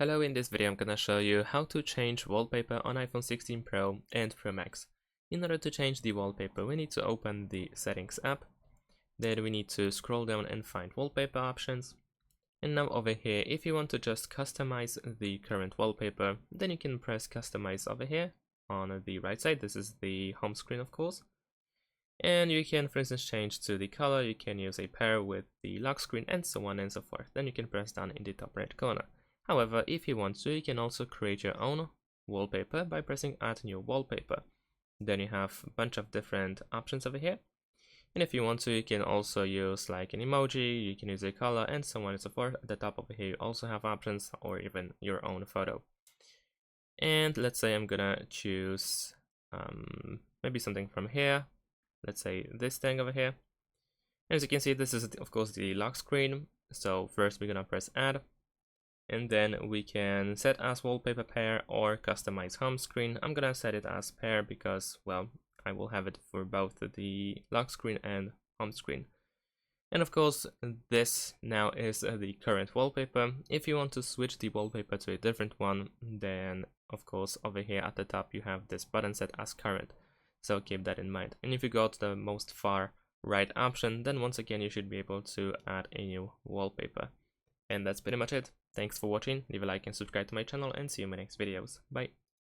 Hello, in this video I'm gonna show you how to change wallpaper on iPhone 16 Pro and Pro Max. In order to change the wallpaper, we need to open the Settings app. Then we need to scroll down and find Wallpaper options. And now over here, if you want to just customize the current wallpaper, then you can press Customize over here on the right side. This is the home screen, of course. And you can, for instance, change to the color. You can use a pair with the lock screen and so on and so forth. Then you can press down in the top right corner. However, if you want to, you can also create your own wallpaper by pressing Add New Wallpaper. Then you have a bunch of different options over here. And if you want to, you can also use like an emoji, you can use a color and so on and so forth. At the top over here, you also have options or even your own photo. And let's say I'm gonna choose maybe something from here. Let's say this thing over here. As you can see, this is of course the lock screen. So first we're gonna press Add. And then we can set as wallpaper pair or customize home screen. I'm gonna set it as pair because, well, I will have it for both the lock screen and home screen. And of course, this now is the current wallpaper. If you want to switch the wallpaper to a different one, then of course over here at the top you have this button set as current. So keep that in mind. And if you go to the most far right option, then once again you should be able to add a new wallpaper. And that's pretty much it. Thanks for watching, leave a like and subscribe to my channel, and see you in my next videos. Bye!